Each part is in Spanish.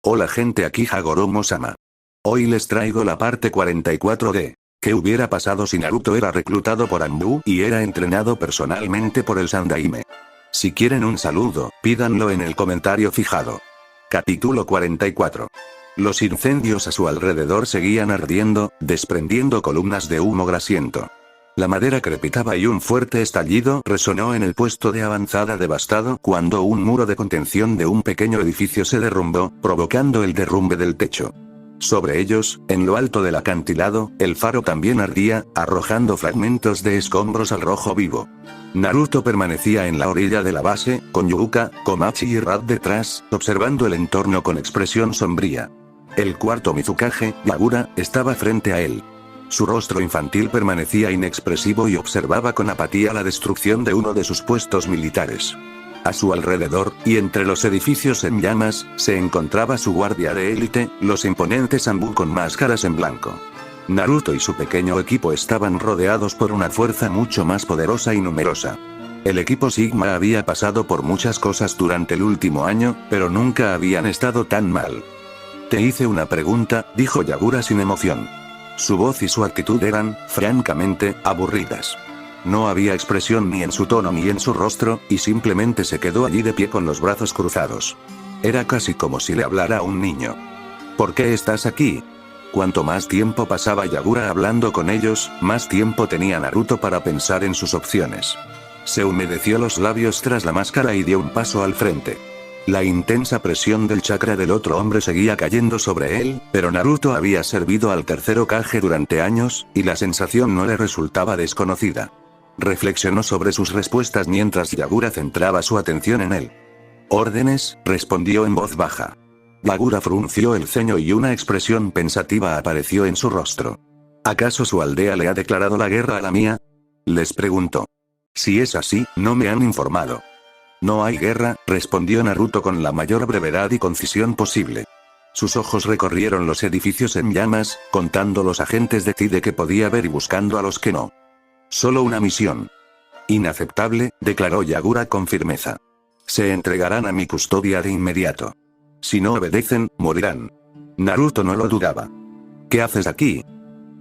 Hola gente, aquí Hagoromo-sama. Hoy les traigo la parte 44 de ¿qué hubiera pasado si Naruto era reclutado por Anbu y era entrenado personalmente por el Sandaime? Si quieren un saludo, pídanlo en el comentario fijado. Capítulo 44. Los incendios a su alrededor seguían ardiendo, desprendiendo columnas de humo grasiento. La madera crepitaba y un fuerte estallido resonó en el puesto de avanzada devastado cuando un muro de contención de un pequeño edificio se derrumbó, provocando el derrumbe del techo. Sobre ellos, en lo alto del acantilado, el faro también ardía, arrojando fragmentos de escombros al rojo vivo. Naruto permanecía en la orilla de la base, con Yuuka, Komachi y Rad detrás, observando el entorno con expresión sombría. El cuarto Mizukage, Yagura, estaba frente a él. Su rostro infantil permanecía inexpresivo y observaba con apatía la destrucción de uno de sus puestos militares. A su alrededor, y entre los edificios en llamas, se encontraba su guardia de élite, los imponentes Anbu con máscaras en blanco. Naruto y su pequeño equipo estaban rodeados por una fuerza mucho más poderosa y numerosa. El equipo Sigma había pasado por muchas cosas durante el último año, pero nunca habían estado tan mal. Te hice una pregunta, dijo Yagura sin emoción. Su voz y su actitud eran, francamente, aburridas. No había expresión ni en su tono ni en su rostro, y simplemente se quedó allí de pie con los brazos cruzados. Era casi como si le hablara a un niño. ¿Por qué estás aquí? Cuanto más tiempo pasaba Yagura hablando con ellos, más tiempo tenía Naruto para pensar en sus opciones. Se humedeció los labios tras la máscara y dio un paso al frente. La intensa presión del chakra del otro hombre seguía cayendo sobre él, pero Naruto había servido al tercer Hokage durante años, y la sensación no le resultaba desconocida. Reflexionó sobre sus respuestas mientras Yagura centraba su atención en él. «Órdenes», respondió en voz baja. Yagura frunció el ceño y una expresión pensativa apareció en su rostro. ¿Acaso su aldea le ha declarado la guerra a la mía?, les preguntó. Si es así, no me han informado. No hay guerra, respondió Naruto con la mayor brevedad y concisión posible. Sus ojos recorrieron los edificios en llamas, contando los agentes de Tide que podía ver y buscando a los que no. Solo una misión. Inaceptable, declaró Yagura con firmeza. Se entregarán a mi custodia de inmediato. Si no obedecen, morirán. Naruto no lo dudaba. ¿Qué haces aquí?,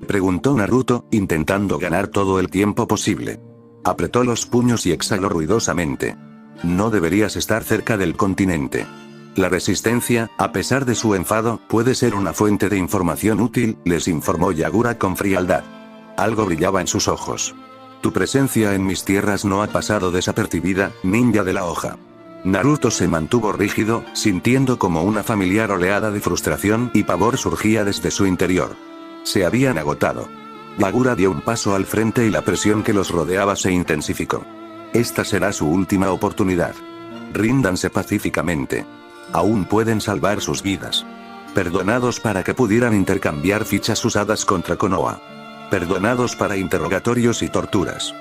preguntó Naruto, intentando ganar todo el tiempo posible. Apretó los puños y exhaló ruidosamente. No deberías estar cerca del continente. La resistencia, a pesar de su enfado, puede ser una fuente de información útil, les informó Yagura con frialdad. Algo brillaba en sus ojos. Tu presencia en mis tierras no ha pasado desapercibida, ninja de la hoja. Naruto se mantuvo rígido, sintiendo como una familiar oleada de frustración y pavor surgía desde su interior. Se habían agotado. Yagura dio un paso al frente y la presión que los rodeaba se intensificó. Esta será su última oportunidad. Ríndanse pacíficamente. Aún pueden salvar sus vidas. Perdonados para que pudieran intercambiar fichas usadas contra Konoha. Perdonados para interrogatorios y torturas.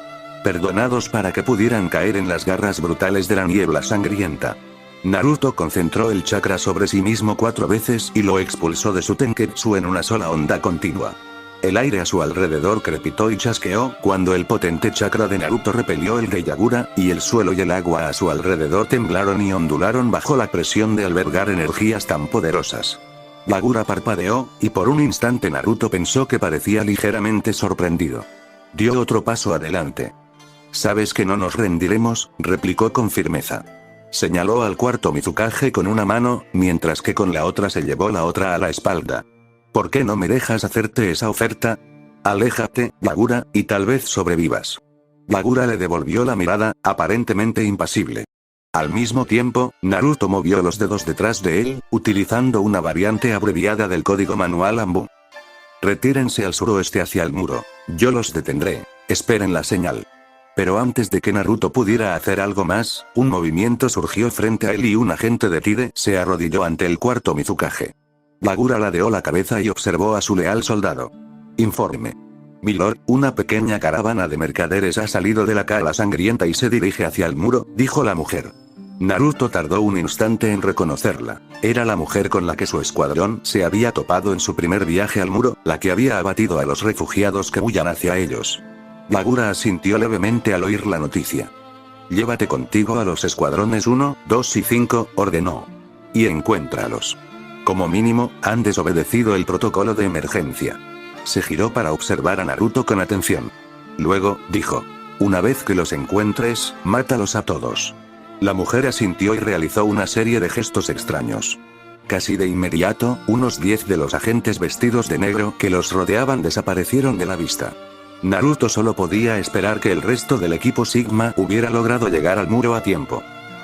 Perdonados para que pudieran caer en las garras brutales de la niebla sangrienta. Naruto concentró el chakra sobre sí mismo 4 veces y lo expulsó de su Tenketsu en una sola onda continua. El aire a su alrededor crepitó y chasqueó cuando el potente chakra de Naruto repelió el de Yagura, y el suelo y el agua a su alrededor temblaron y ondularon bajo la presión de albergar energías tan poderosas. Yagura parpadeó, y por un instante Naruto pensó que parecía ligeramente sorprendido. Dio otro paso adelante. «Sabes que no nos rendiremos», replicó con firmeza. Señaló al cuarto Mizukage con una mano, mientras que con la otra se llevó la otra a la espalda. ¿Por qué no me dejas hacerte esa oferta? Aléjate, Yagura, y tal vez sobrevivas. Yagura le devolvió la mirada, aparentemente impasible. Al mismo tiempo, Naruto movió los dedos detrás de él, utilizando una variante abreviada del código manual Anbu. Retírense al suroeste hacia el muro. Yo los detendré. Esperen la señal. Pero antes de que Naruto pudiera hacer algo más, un movimiento surgió frente a él y un agente de Tide se arrodilló ante el cuarto Mizukage. Yagura ladeó la cabeza y observó a su leal soldado. Informe. Milord, una pequeña caravana de mercaderes ha salido de la cala sangrienta y se dirige hacia el muro, dijo la mujer. Naruto tardó un instante en reconocerla. Era la mujer con la que su escuadrón se había topado en su primer viaje al muro, la que había abatido a los refugiados que huyan hacia ellos. Yagura asintió levemente al oír la noticia. Llévate contigo a los escuadrones 1, 2 y 5, ordenó. Y encuéntralos. Como mínimo, han desobedecido el protocolo de emergencia. Se giró para observar a Naruto con atención. Luego, dijo: una vez que los encuentres, mátalos a todos. La mujer asintió y realizó una serie de gestos extraños. Casi de inmediato, unos 10 de los agentes vestidos de negro que los rodeaban desaparecieron de la vista. Naruto solo podía esperar que el resto del equipo Sigma hubiera logrado llegar al muro a tiempo.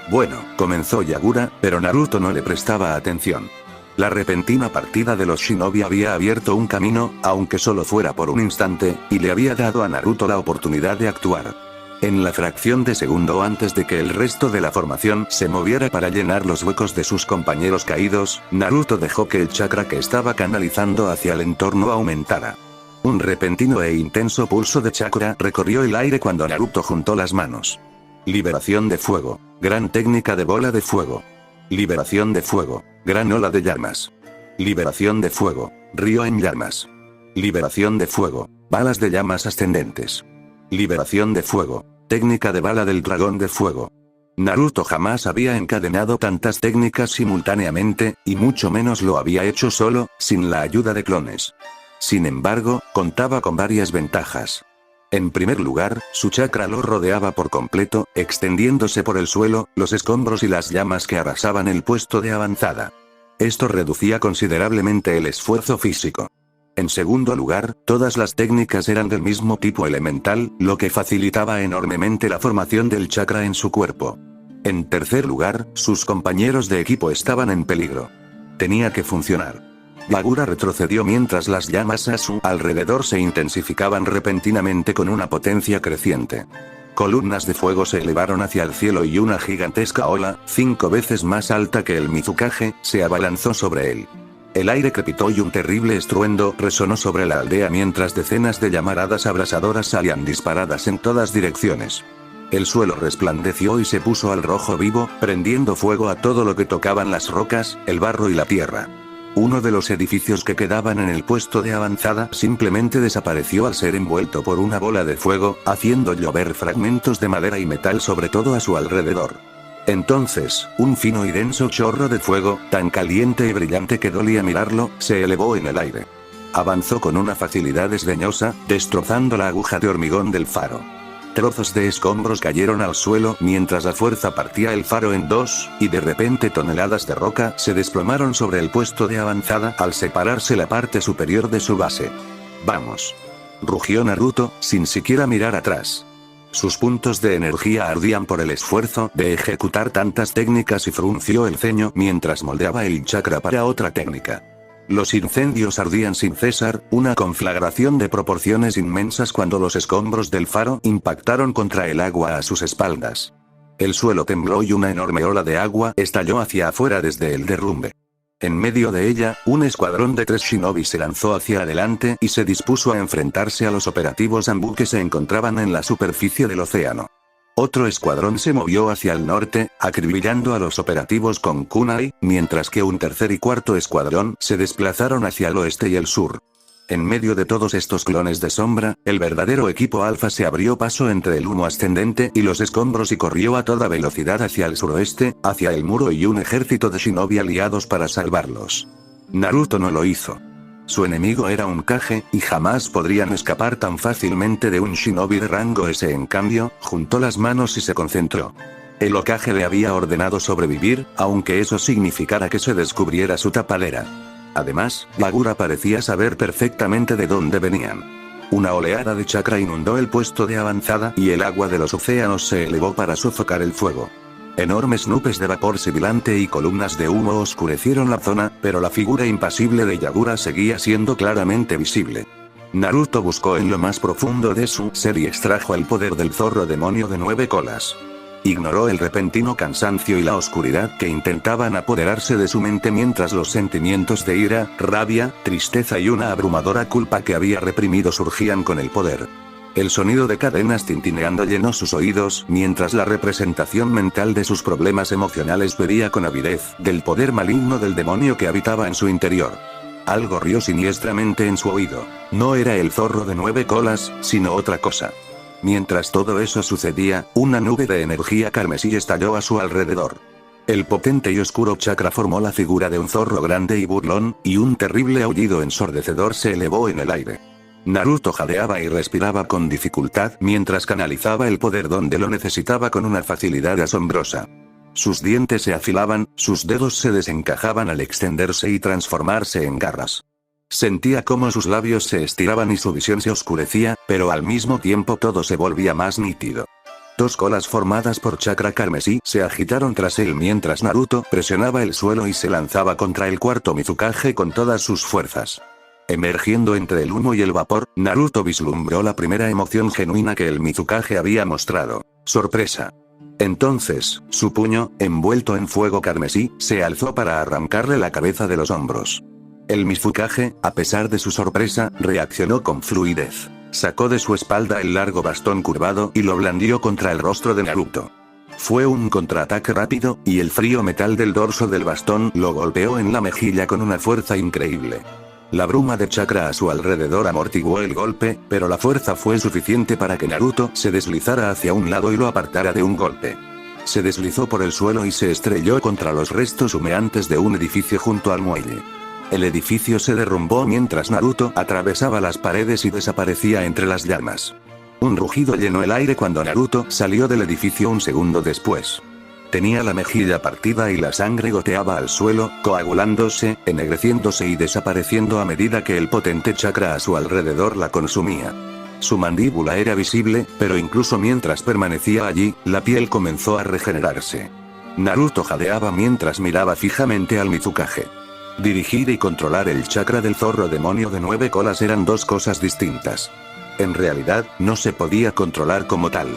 Bueno, comenzó Yagura, pero Naruto no le prestaba atención. La repentina partida de los shinobi había abierto un camino, aunque solo fuera por un instante, y le había dado a Naruto la oportunidad de actuar. En la fracción de segundo antes de que el resto de la formación se moviera para llenar los huecos de sus compañeros caídos, Naruto dejó que el chakra que estaba canalizando hacia el entorno aumentara. Un repentino e intenso pulso de chakra recorrió el aire cuando Naruto juntó las manos. Liberación de fuego. Gran técnica de bola de fuego. Liberación de fuego. Gran ola de llamas. Liberación de fuego. Río en llamas. Liberación de fuego. Balas de llamas ascendentes. Liberación de fuego. Técnica de bala del dragón de fuego. Naruto jamás había encadenado tantas técnicas simultáneamente, y mucho menos lo había hecho solo, sin la ayuda de clones. Sin embargo, contaba con varias ventajas. En primer lugar, su chakra lo rodeaba por completo, extendiéndose por el suelo, los escombros y las llamas que arrasaban el puesto de avanzada. Esto reducía considerablemente el esfuerzo físico. En segundo lugar, todas las técnicas eran del mismo tipo elemental, lo que facilitaba enormemente la formación del chakra en su cuerpo. En tercer lugar, sus compañeros de equipo estaban en peligro. Tenía que funcionar. Yagura retrocedió mientras las llamas a su alrededor se intensificaban repentinamente con una potencia creciente. Columnas de fuego se elevaron hacia el cielo y una gigantesca ola, 5 veces más alta que el Mizukage, se abalanzó sobre él. El aire crepitó y un terrible estruendo resonó sobre la aldea mientras decenas de llamaradas abrasadoras salían disparadas en todas direcciones. El suelo resplandeció y se puso al rojo vivo, prendiendo fuego a todo lo que tocaban las rocas, el barro y la tierra. Uno de los edificios que quedaban en el puesto de avanzada simplemente desapareció al ser envuelto por una bola de fuego, haciendo llover fragmentos de madera y metal sobre todo a su alrededor. Entonces, un fino y denso chorro de fuego, tan caliente y brillante que dolía mirarlo, se elevó en el aire. Avanzó con una facilidad desdeñosa, destrozando la aguja de hormigón del faro. Trozos de escombros cayeron al suelo mientras la fuerza partía el faro en dos, y de repente toneladas de roca se desplomaron sobre el puesto de avanzada al separarse la parte superior de su base. ¡Vamos!, rugió Naruto, sin siquiera mirar atrás. Sus puntos de energía ardían por el esfuerzo de ejecutar tantas técnicas y frunció el ceño mientras moldeaba el chakra para otra técnica. Los incendios ardían sin cesar, una conflagración de proporciones inmensas cuando los escombros del faro impactaron contra el agua a sus espaldas. El suelo tembló y una enorme ola de agua estalló hacia afuera desde el derrumbe. En medio de ella, un escuadrón de 3 shinobi se lanzó hacia adelante y se dispuso a enfrentarse a los operativos Anbu que se encontraban en la superficie del océano. Otro escuadrón se movió hacia el norte, acribillando a los operativos con kunai, mientras que un tercer y cuarto escuadrón se desplazaron hacia el oeste y el sur. En medio de todos estos clones de sombra, el verdadero equipo alfa se abrió paso entre el humo ascendente y los escombros y corrió a toda velocidad hacia el suroeste, hacia el muro y un ejército de shinobi aliados para salvarlos. Naruto no lo hizo. Su enemigo era un Kage, y jamás podrían escapar tan fácilmente de un shinobi de rango S. En cambio, juntó las manos y se concentró. El Hokage le había ordenado sobrevivir, aunque eso significara que se descubriera su tapadera. Además, Yagura parecía saber perfectamente de dónde venían. Una oleada de chakra inundó el puesto de avanzada y el agua de los océanos se elevó para sofocar el fuego. Enormes nubes de vapor sibilante y columnas de humo oscurecieron la zona, pero la figura impasible de Yagura seguía siendo claramente visible. Naruto buscó en lo más profundo de su ser y extrajo el poder del zorro demonio de 9 colas. Ignoró el repentino cansancio y la oscuridad que intentaban apoderarse de su mente mientras los sentimientos de ira, rabia, tristeza y una abrumadora culpa que había reprimido surgían con el poder. El sonido de cadenas tintineando llenó sus oídos mientras la representación mental de sus problemas emocionales bebía con avidez del poder maligno del demonio que habitaba en su interior. Algo rió siniestramente en su oído. No era el zorro de 9 colas, sino otra cosa. Mientras todo eso sucedía, una nube de energía carmesí estalló a su alrededor. El potente y oscuro chakra formó la figura de un zorro grande y burlón, y un terrible aullido ensordecedor se elevó en el aire. Naruto jadeaba y respiraba con dificultad mientras canalizaba el poder donde lo necesitaba con una facilidad asombrosa. Sus dientes se afilaban, sus dedos se desencajaban al extenderse y transformarse en garras. Sentía cómo sus labios se estiraban y su visión se oscurecía, pero al mismo tiempo todo se volvía más nítido. Dos colas formadas por chakra carmesí se agitaron tras él mientras Naruto presionaba el suelo y se lanzaba contra el cuarto Mizukage con todas sus fuerzas. Emergiendo entre el humo y el vapor, Naruto vislumbró la primera emoción genuina que el Mizukage había mostrado: sorpresa. Entonces, su puño, envuelto en fuego carmesí, se alzó para arrancarle la cabeza de los hombros. El Mizukage, a pesar de su sorpresa, reaccionó con fluidez. Sacó de su espalda el largo bastón curvado y lo blandió contra el rostro de Naruto. Fue un contraataque rápido, y el frío metal del dorso del bastón lo golpeó en la mejilla con una fuerza increíble. La bruma de chakra a su alrededor amortiguó el golpe, pero la fuerza fue suficiente para que Naruto se deslizara hacia un lado y lo apartara de un golpe. Se deslizó por el suelo y se estrelló contra los restos humeantes de un edificio junto al muelle. El edificio se derrumbó mientras Naruto atravesaba las paredes y desaparecía entre las llamas. Un rugido llenó el aire cuando Naruto salió del edificio un segundo después. Tenía la mejilla partida y la sangre goteaba al suelo, coagulándose, ennegreciéndose y desapareciendo a medida que el potente chakra a su alrededor la consumía. Su mandíbula era visible, pero incluso mientras permanecía allí, la piel comenzó a regenerarse. Naruto jadeaba mientras miraba fijamente al Mizukage. Dirigir y controlar el chakra del zorro demonio de 9 colas eran dos cosas distintas. En realidad, no se podía controlar como tal.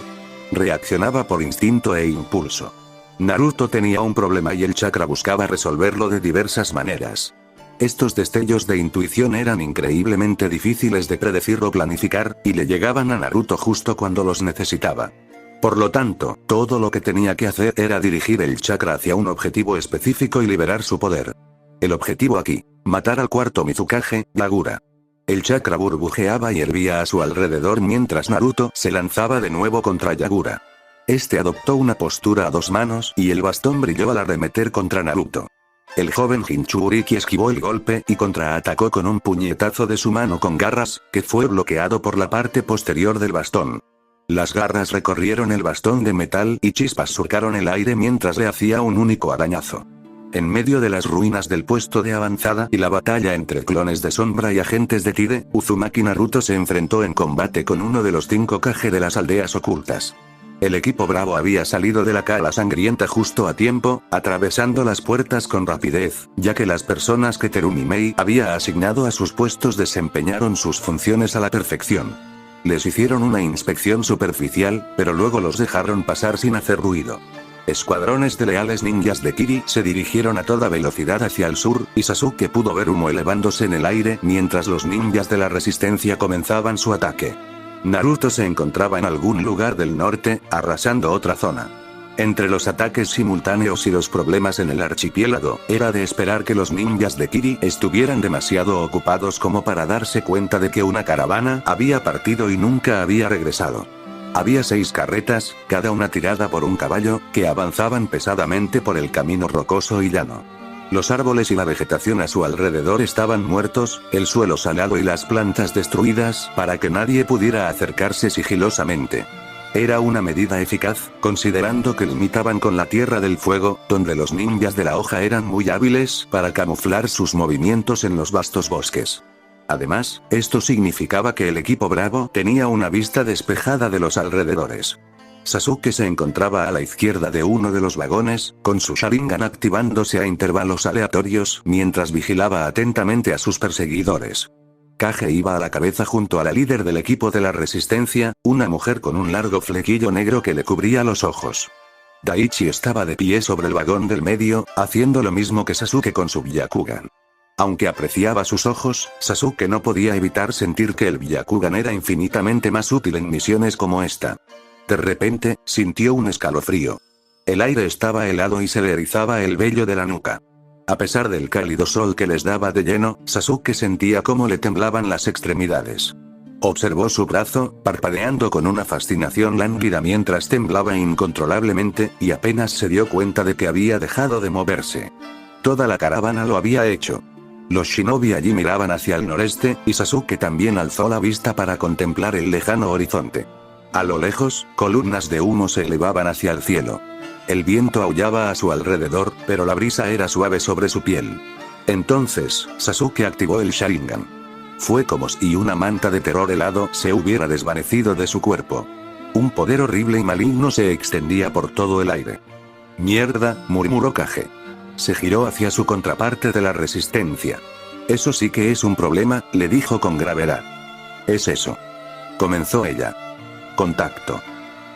Reaccionaba por instinto e impulso. Naruto tenía un problema y el chakra buscaba resolverlo de diversas maneras. Estos destellos de intuición eran increíblemente difíciles de predecir o planificar, y le llegaban a Naruto justo cuando los necesitaba. Por lo tanto, todo lo que tenía que hacer era dirigir el chakra hacia un objetivo específico y liberar su poder. El objetivo aquí: matar al cuarto Mizukage, Yagura. El chakra burbujeaba y hervía a su alrededor mientras Naruto se lanzaba de nuevo contra Yagura. Este adoptó una postura a dos manos y el bastón brilló al arremeter contra Naruto. El joven Jinchuriki esquivó el golpe y contraatacó con un puñetazo de su mano con garras, que fue bloqueado por la parte posterior del bastón. Las garras recorrieron el bastón de metal y chispas surcaron el aire mientras le hacía un único arañazo. En medio de las ruinas del puesto de avanzada y la batalla entre clones de sombra y agentes de Tide, Uzumaki Naruto se enfrentó en combate con uno de los 5 Kage de las aldeas ocultas. El equipo Bravo había salido de la cala sangrienta justo a tiempo, atravesando las puertas con rapidez, ya que las personas que Terumi Mei había asignado a sus puestos desempeñaron sus funciones a la perfección. Les hicieron una inspección superficial, pero luego los dejaron pasar sin hacer ruido. Escuadrones de leales ninjas de Kiri se dirigieron a toda velocidad hacia el sur, y Sasuke pudo ver humo elevándose en el aire mientras los ninjas de la resistencia comenzaban su ataque. Naruto se encontraba en algún lugar del norte, arrasando otra zona. Entre los ataques simultáneos y los problemas en el archipiélago, era de esperar que los ninjas de Kiri estuvieran demasiado ocupados como para darse cuenta de que una caravana había partido y nunca había regresado. Había 6 carretas, cada una tirada por un caballo, que avanzaban pesadamente por el camino rocoso y llano. Los árboles y la vegetación a su alrededor estaban muertos, el suelo salado y las plantas destruidas para que nadie pudiera acercarse sigilosamente. Era una medida eficaz, considerando que limitaban con la Tierra del Fuego, donde los ninjas de la hoja eran muy hábiles para camuflar sus movimientos en los vastos bosques. Además, esto significaba que el equipo Bravo tenía una vista despejada de los alrededores. Sasuke se encontraba a la izquierda de uno de los vagones, con su Sharingan activándose a intervalos aleatorios mientras vigilaba atentamente a sus perseguidores. Kage iba a la cabeza junto a la líder del equipo de la resistencia, una mujer con un largo flequillo negro que le cubría los ojos. Daichi estaba de pie sobre el vagón del medio, haciendo lo mismo que Sasuke con su Byakugan. Aunque apreciaba sus ojos, Sasuke no podía evitar sentir que el Byakugan era infinitamente más útil en misiones como esta. De repente, sintió un escalofrío. El aire estaba helado y se le erizaba el vello de la nuca. A pesar del cálido sol que les daba de lleno, Sasuke sentía cómo le temblaban las extremidades. Observó su brazo, parpadeando con una fascinación lánguida mientras temblaba incontrolablemente, y apenas se dio cuenta de que había dejado de moverse. Toda la caravana lo había hecho. Los shinobi allí miraban hacia el noreste, y Sasuke también alzó la vista para contemplar el lejano horizonte. A lo lejos, columnas de humo se elevaban hacia el cielo. El viento aullaba a su alrededor, pero la brisa era suave sobre su piel. Entonces, Sasuke activó el Sharingan. Fue como si una manta de terror helado se hubiera desvanecido de su cuerpo. Un poder horrible y maligno se extendía por todo el aire. «Mierda», murmuró Kage. Se giró hacia su contraparte de la resistencia. «Eso sí que es un problema», le dijo con gravedad. «Es eso». Comenzó ella. «Contacto»,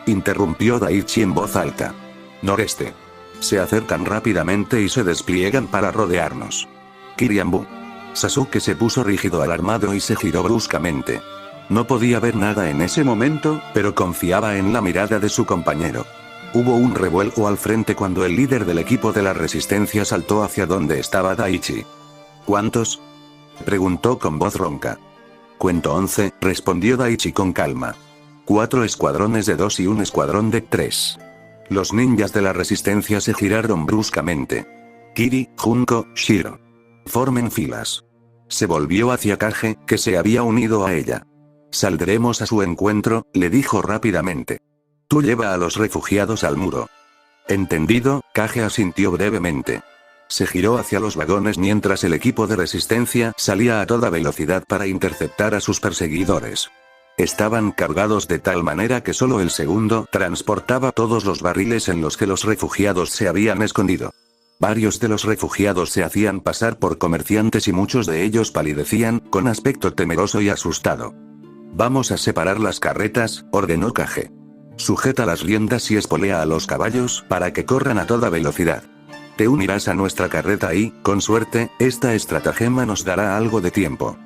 interrumpió Daichi en voz alta. «Noreste. Se acercan rápidamente y se despliegan para rodearnos. Kiriambu». Sasuke se puso rígido alarmado y se giró bruscamente. No podía ver nada en ese momento, pero confiaba en la mirada de su compañero. Hubo un revuelo al frente cuando el líder del equipo de la resistencia saltó hacia donde estaba Daichi. «¿Cuántos?», preguntó con voz ronca. «Cuento 11», respondió Daichi con calma. 4 escuadrones de 2 y un escuadrón de 3. Los ninjas de la resistencia se giraron bruscamente. Kiri, Junko, Shiro. Formen filas. Se volvió hacia Kage, que se había unido a ella. «Saldremos a su encuentro», le dijo rápidamente. «Tú lleva a los refugiados al muro». «Entendido», Kage asintió brevemente. Se giró hacia los vagones mientras el equipo de resistencia salía a toda velocidad para interceptar a sus perseguidores. Estaban cargados de tal manera que solo el segundo transportaba todos los barriles en los que los refugiados se habían escondido. Varios de los refugiados se hacían pasar por comerciantes y muchos de ellos palidecían, con aspecto temeroso y asustado. «Vamos a separar las carretas», ordenó Kage. «Sujeta las riendas y espolea a los caballos para que corran a toda velocidad. Te unirás a nuestra carreta y, con suerte, esta estratagema nos dará algo de tiempo.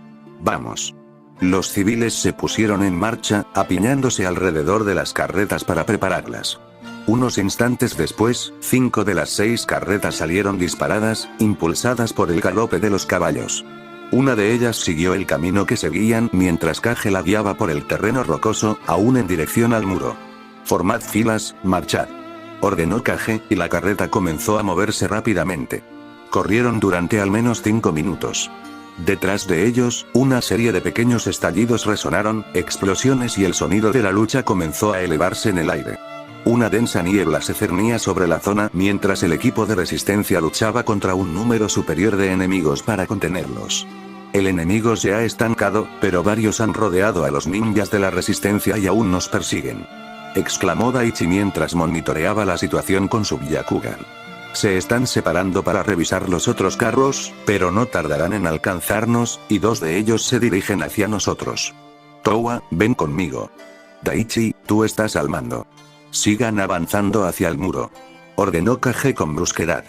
Vamos». Los civiles se pusieron en marcha, apiñándose alrededor de las carretas para prepararlas. Unos instantes después, 5 de las 6 carretas salieron disparadas, impulsadas por el galope de los caballos. Una de ellas siguió el camino que seguían mientras Kage la guiaba por el terreno rocoso, aún en dirección al muro. «Formad filas, marchad», ordenó Kage, y la carreta comenzó a moverse rápidamente. Corrieron durante al menos 5 minutos. Detrás de ellos, una serie de pequeños estallidos resonaron, explosiones y el sonido de la lucha comenzó a elevarse en el aire. Una densa niebla se cernía sobre la zona mientras el equipo de resistencia luchaba contra un número superior de enemigos para contenerlos. El enemigo se ha estancado, pero varios han rodeado a los ninjas de la resistencia y aún nos persiguen. Exclamó Daichi mientras monitoreaba la situación con su Byakugan. Se están separando para revisar los otros carros, pero no tardarán en alcanzarnos, y 2 de ellos se dirigen hacia nosotros. Towa, ven conmigo. Daichi, tú estás al mando. Sigan avanzando hacia el muro. Ordenó Kage con brusquedad.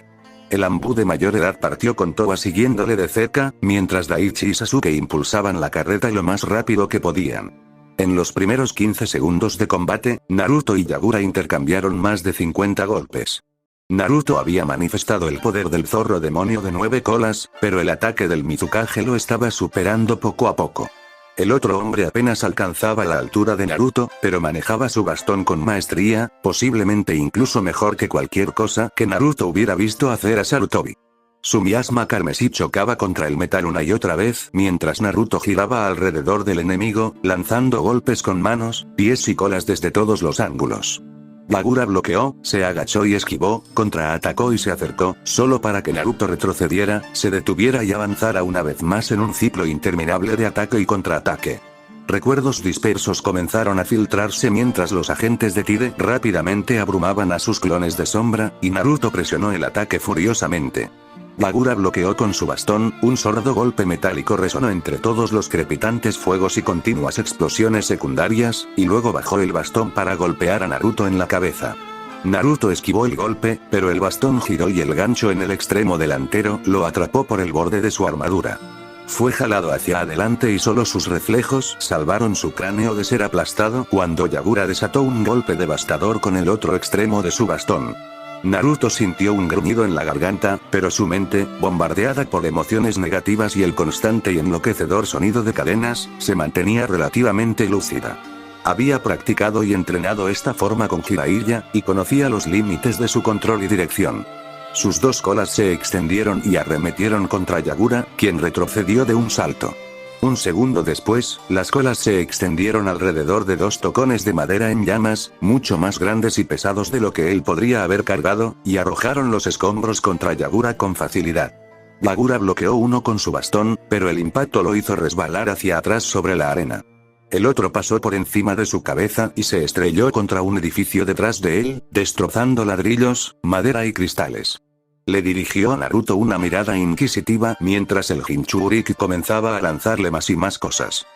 El Anbu de mayor edad partió con Towa siguiéndole de cerca, mientras Daichi y Sasuke impulsaban la carreta lo más rápido que podían. En los primeros 15 segundos de combate, Naruto y Yagura intercambiaron más de 50 golpes. Naruto había manifestado el poder del zorro demonio de 9 colas, pero el ataque del Mizukage lo estaba superando poco a poco. El otro hombre apenas alcanzaba la altura de Naruto, pero manejaba su bastón con maestría, posiblemente incluso mejor que cualquier cosa que Naruto hubiera visto hacer a Sarutobi. Su miasma carmesí chocaba contra el metal una y otra vez mientras Naruto giraba alrededor del enemigo, lanzando golpes con manos, pies y colas desde todos los ángulos. Yagura bloqueó, se agachó y esquivó, contraatacó y se acercó, solo para que Naruto retrocediera, se detuviera y avanzara una vez más en un ciclo interminable de ataque y contraataque. Recuerdos dispersos comenzaron a filtrarse mientras los agentes de Tide rápidamente abrumaban a sus clones de sombra, y Naruto presionó el ataque furiosamente. Yagura bloqueó con su bastón, un sordo golpe metálico resonó entre todos los crepitantes fuegos y continuas explosiones secundarias, y luego bajó el bastón para golpear a Naruto en la cabeza. Naruto esquivó el golpe, pero el bastón giró y el gancho en el extremo delantero lo atrapó por el borde de su armadura. Fue jalado hacia adelante y solo sus reflejos salvaron su cráneo de ser aplastado cuando Yagura desató un golpe devastador con el otro extremo de su bastón. Naruto sintió un gruñido en la garganta, pero su mente, bombardeada por emociones negativas y el constante y enloquecedor sonido de cadenas, se mantenía relativamente lúcida. Había practicado y entrenado esta forma con Jiraiya, y conocía los límites de su control y dirección. Sus dos colas se extendieron y arremetieron contra Yagura, quien retrocedió de un salto. Un segundo después, las colas se extendieron alrededor de dos tocones de madera en llamas, mucho más grandes y pesados de lo que él podría haber cargado, y arrojaron los escombros contra Yagura con facilidad. Yagura bloqueó uno con su bastón, pero el impacto lo hizo resbalar hacia atrás sobre la arena. El otro pasó por encima de su cabeza y se estrelló contra un edificio detrás de él, destrozando ladrillos, madera y cristales. Le dirigió a Naruto una mirada inquisitiva mientras el Jinchuriki comenzaba a lanzarle más y más cosas.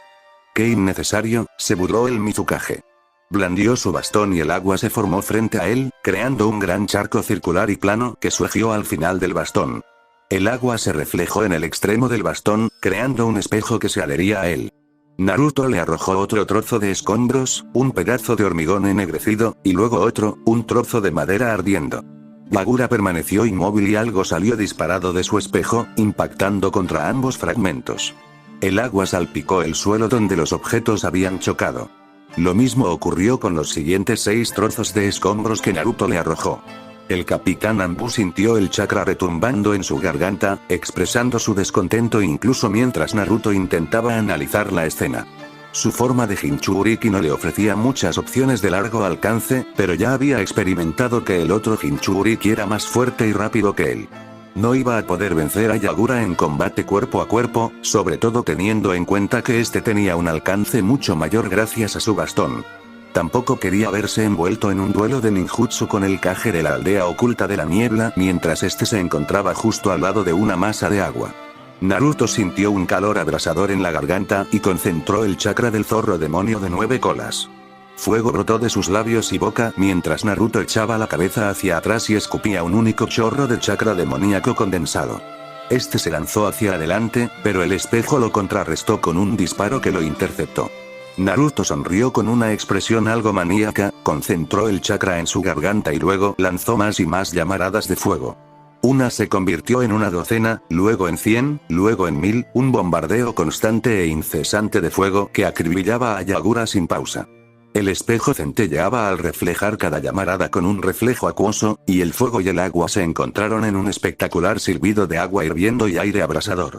¡Qué innecesario!, se burló el Mizukage. Blandió su bastón y el agua se formó frente a él, creando un gran charco circular y plano que surgió al final del bastón. El agua se reflejó en el extremo del bastón, creando un espejo que se adhería a él. Naruto le arrojó otro trozo de escombros, un pedazo de hormigón ennegrecido, y luego otro, un trozo de madera ardiendo. Yagura permaneció inmóvil y algo salió disparado de su espejo, impactando contra ambos fragmentos. El agua salpicó el suelo donde los objetos habían chocado. Lo mismo ocurrió con los siguientes 6 trozos de escombros que Naruto le arrojó. El Capitán Anbu sintió el chakra retumbando en su garganta, expresando su descontento incluso mientras Naruto intentaba analizar la escena. Su forma de Jinchuriki no le ofrecía muchas opciones de largo alcance, pero ya había experimentado que el otro Jinchuriki era más fuerte y rápido que él. No iba a poder vencer a Yagura en combate cuerpo a cuerpo, sobre todo teniendo en cuenta que este tenía un alcance mucho mayor gracias a su bastón. Tampoco quería verse envuelto en un duelo de ninjutsu con el Kage de la aldea oculta de la niebla mientras este se encontraba justo al lado de una masa de agua. Naruto sintió un calor abrasador en la garganta y concentró el chakra del zorro demonio de 9 colas. Fuego brotó de sus labios y boca mientras Naruto echaba la cabeza hacia atrás y escupía un único chorro de chakra demoníaco condensado. Este se lanzó hacia adelante, pero el espejo lo contrarrestó con un disparo que lo interceptó. Naruto sonrió con una expresión algo maníaca, concentró el chakra en su garganta y luego lanzó más y más llamaradas de fuego. Una se convirtió en una docena, luego en 100, luego en 1000, un bombardeo constante e incesante de fuego que acribillaba a Yagura sin pausa. El espejo centelleaba al reflejar cada llamarada con un reflejo acuoso, y el fuego y el agua se encontraron en un espectacular silbido de agua hirviendo y aire abrasador.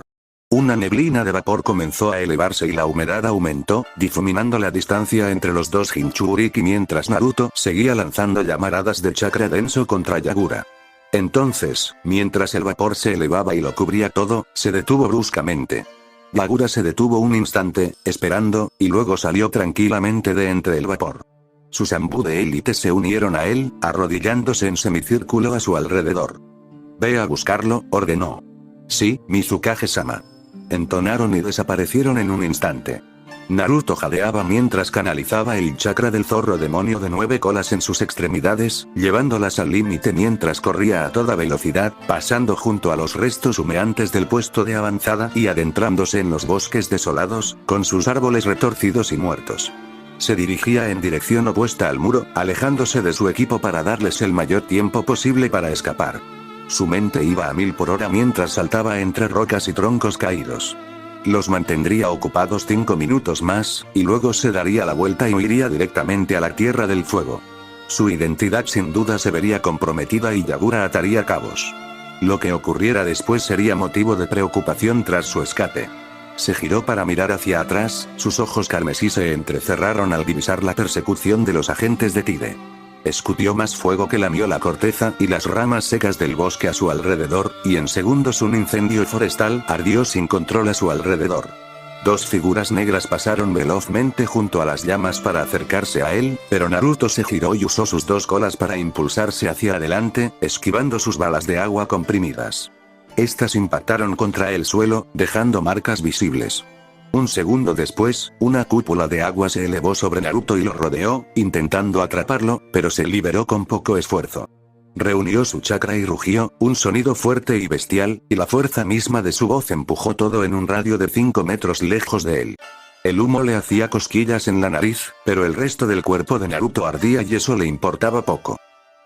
Una neblina de vapor comenzó a elevarse y la humedad aumentó, difuminando la distancia entre los dos Jinchuriki mientras Naruto seguía lanzando llamaradas de chakra denso contra Yagura. Entonces, mientras el vapor se elevaba y lo cubría todo, se detuvo bruscamente. Yagura se detuvo un instante, esperando, y luego salió tranquilamente de entre el vapor. Sus Anbu de élite se unieron a él, arrodillándose en semicírculo a su alrededor. «Ve a buscarlo», ordenó. «Sí, Mizukage-sama». Entonaron y desaparecieron en un instante. Naruto jadeaba mientras canalizaba el chakra del zorro demonio de 9 colas en sus extremidades, llevándolas al límite mientras corría a toda velocidad, pasando junto a los restos humeantes del puesto de avanzada y adentrándose en los bosques desolados, con sus árboles retorcidos y muertos. Se dirigía en dirección opuesta al muro, alejándose de su equipo para darles el mayor tiempo posible para escapar. Su mente iba a 1000 por hora mientras saltaba entre rocas y troncos caídos. Los mantendría ocupados 5 minutos más, y luego se daría la vuelta y huiría directamente a la Tierra del Fuego. Su identidad sin duda se vería comprometida y Yagura ataría cabos. Lo que ocurriera después sería motivo de preocupación tras su escape. Se giró para mirar hacia atrás, sus ojos carmesí se entrecerraron al divisar la persecución de los agentes de Tide. Escupió más fuego que lamió la corteza y las ramas secas del bosque a su alrededor, y en segundos un incendio forestal ardió sin control a su alrededor. 2 figuras negras pasaron velozmente junto a las llamas para acercarse a él, pero Naruto se giró y usó sus 2 colas para impulsarse hacia adelante, esquivando sus balas de agua comprimidas. Estas impactaron contra el suelo, dejando marcas visibles. Un segundo después, una cúpula de agua se elevó sobre Naruto y lo rodeó, intentando atraparlo, pero se liberó con poco esfuerzo. Reunió su chakra y rugió, un sonido fuerte y bestial, y la fuerza misma de su voz empujó todo en un radio de 5 metros lejos de él. El humo le hacía cosquillas en la nariz, pero el resto del cuerpo de Naruto ardía y eso le importaba poco.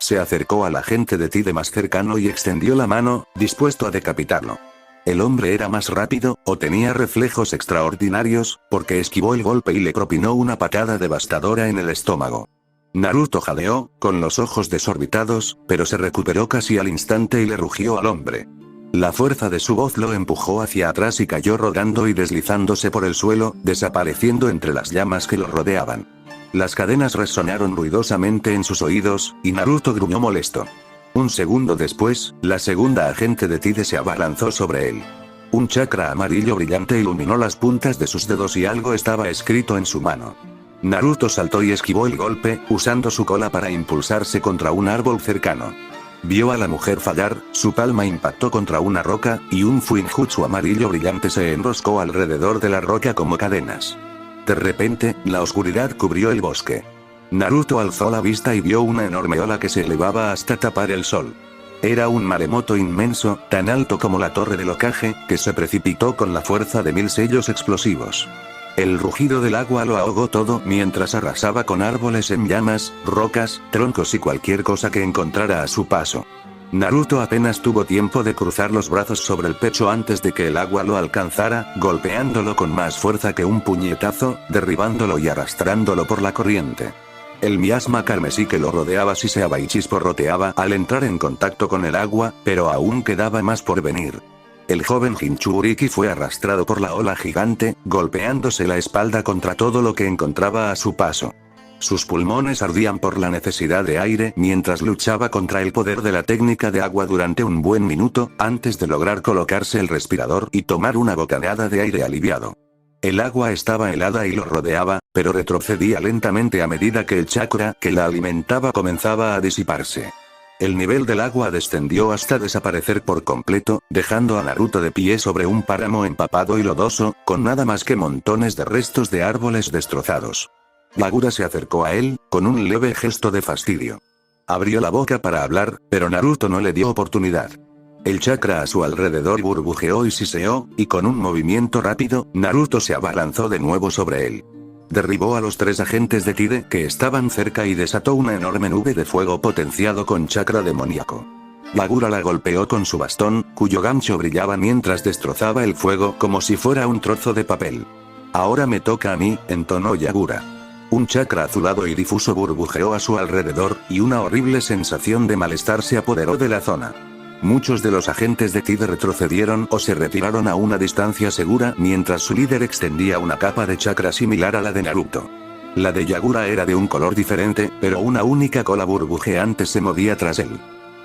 Se acercó al agente de Tide más cercano y extendió la mano, dispuesto a decapitarlo. El hombre era más rápido, o tenía reflejos extraordinarios, porque esquivó el golpe y le propinó una patada devastadora en el estómago. Naruto jadeó, con los ojos desorbitados, pero se recuperó casi al instante y le rugió al hombre. La fuerza de su voz lo empujó hacia atrás y cayó rodando y deslizándose por el suelo, desapareciendo entre las llamas que lo rodeaban. Las cadenas resonaron ruidosamente en sus oídos, y Naruto gruñó molesto. Un segundo después, la segunda agente de Tide se abalanzó sobre él. Un chakra amarillo brillante iluminó las puntas de sus dedos y algo estaba escrito en su mano. Naruto saltó y esquivó el golpe, usando su cola para impulsarse contra un árbol cercano. Vio a la mujer fallar, su palma impactó contra una roca, y un fuinjutsu amarillo brillante se enroscó alrededor de la roca como cadenas. De repente, la oscuridad cubrió el bosque. Naruto alzó la vista y vio una enorme ola que se elevaba hasta tapar el sol. Era un maremoto inmenso, tan alto como la torre del Hokage, que se precipitó con la fuerza de 1000 sellos explosivos. El rugido del agua lo ahogó todo mientras arrasaba con árboles en llamas, rocas, troncos y cualquier cosa que encontrara a su paso. Naruto apenas tuvo tiempo de cruzar los brazos sobre el pecho antes de que el agua lo alcanzara, golpeándolo con más fuerza que un puñetazo, derribándolo y arrastrándolo por la corriente. El miasma carmesí que lo rodeaba siseaba y chisporroteaba al entrar en contacto con el agua, pero aún quedaba más por venir. El joven Jinchuriki fue arrastrado por la ola gigante, golpeándose la espalda contra todo lo que encontraba a su paso. Sus pulmones ardían por la necesidad de aire mientras luchaba contra el poder de la técnica de agua durante un buen minuto, antes de lograr colocarse el respirador y tomar una bocanada de aire aliviado. El agua estaba helada y lo rodeaba, pero retrocedía lentamente a medida que el chakra que la alimentaba comenzaba a disiparse. El nivel del agua descendió hasta desaparecer por completo, dejando a Naruto de pie sobre un páramo empapado y lodoso, con nada más que montones de restos de árboles destrozados. Yagura se acercó a él, con un leve gesto de fastidio. Abrió la boca para hablar, pero Naruto no le dio oportunidad. El chakra a su alrededor burbujeó y siseó, y con un movimiento rápido, Naruto se abalanzó de nuevo sobre él. Derribó a los 3 agentes de Tide que estaban cerca y desató una enorme nube de fuego potenciado con chakra demoníaco. Yagura la golpeó con su bastón, cuyo gancho brillaba mientras destrozaba el fuego como si fuera un trozo de papel. Ahora me toca a mí, entonó Yagura. Un chakra azulado y difuso burbujeó a su alrededor, y una horrible sensación de malestar se apoderó de la zona. Muchos de los agentes de Tide retrocedieron o se retiraron a una distancia segura mientras su líder extendía una capa de chakra similar a la de Naruto. La de Yagura era de un color diferente, pero una única cola burbujeante se movía tras él.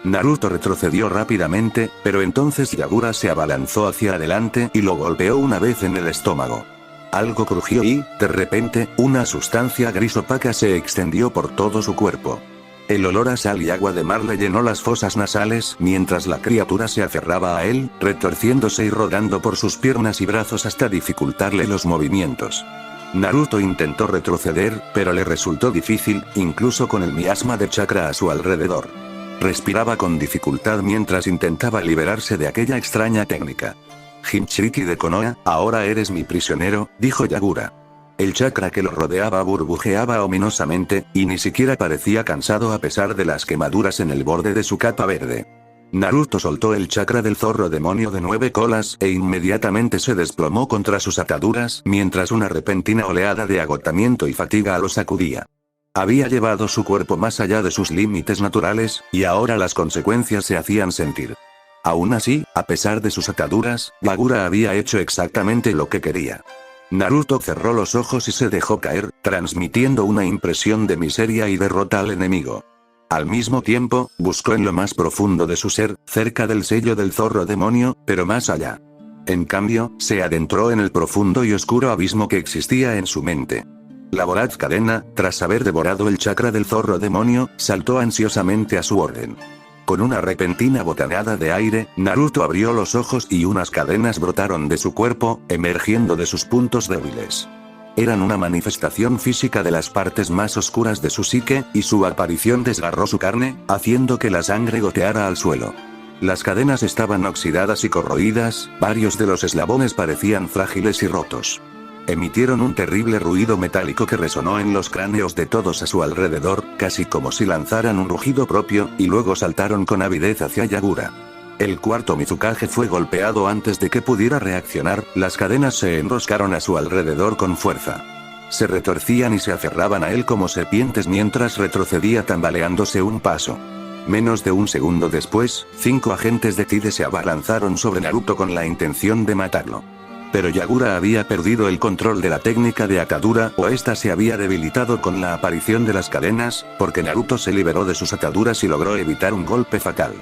Naruto retrocedió rápidamente, pero entonces Yagura se abalanzó hacia adelante y lo golpeó una vez en el estómago. Algo crujió y, de repente, una sustancia gris opaca se extendió por todo su cuerpo. El olor a sal y agua de mar le llenó las fosas nasales mientras la criatura se aferraba a él, retorciéndose y rodando por sus piernas y brazos hasta dificultarle los movimientos. Naruto intentó retroceder, pero le resultó difícil, incluso con el miasma de chakra a su alrededor. Respiraba con dificultad mientras intentaba liberarse de aquella extraña técnica. Jinchuriki de Konoha, ahora eres mi prisionero, dijo Yagura. El chakra que lo rodeaba burbujeaba ominosamente, y ni siquiera parecía cansado a pesar de las quemaduras en el borde de su capa verde. Naruto soltó el chakra del zorro demonio de 9 colas e inmediatamente se desplomó contra sus ataduras mientras una repentina oleada de agotamiento y fatiga lo sacudía. Había llevado su cuerpo más allá de sus límites naturales, y ahora las consecuencias se hacían sentir. Aún así, a pesar de sus ataduras, Yagura había hecho exactamente lo que quería. Naruto cerró los ojos y se dejó caer, transmitiendo una impresión de miseria y derrota al enemigo. Al mismo tiempo, buscó en lo más profundo de su ser, cerca del sello del zorro demonio, pero más allá. En cambio, se adentró en el profundo y oscuro abismo que existía en su mente. La voraz cadena, tras haber devorado el chakra del zorro demonio, saltó ansiosamente a su orden. Con una repentina bocanada de aire, Naruto abrió los ojos y unas cadenas brotaron de su cuerpo, emergiendo de sus puntos débiles. Eran una manifestación física de las partes más oscuras de su psique, y su aparición desgarró su carne, haciendo que la sangre goteara al suelo. Las cadenas estaban oxidadas y corroídas, varios de los eslabones parecían frágiles y rotos. Emitieron un terrible ruido metálico que resonó en los cráneos de todos a su alrededor, casi como si lanzaran un rugido propio, y luego saltaron con avidez hacia Yagura. El cuarto Mizukage fue golpeado antes de que pudiera reaccionar, las cadenas se enroscaron a su alrededor con fuerza. Se retorcían y se aferraban a él como serpientes mientras retrocedía tambaleándose un paso. Menos de un segundo después, 5 agentes de Tide se abalanzaron sobre Naruto con la intención de matarlo. Pero Yagura había perdido el control de la técnica de atadura, o esta se había debilitado con la aparición de las cadenas, porque Naruto se liberó de sus ataduras y logró evitar un golpe fatal.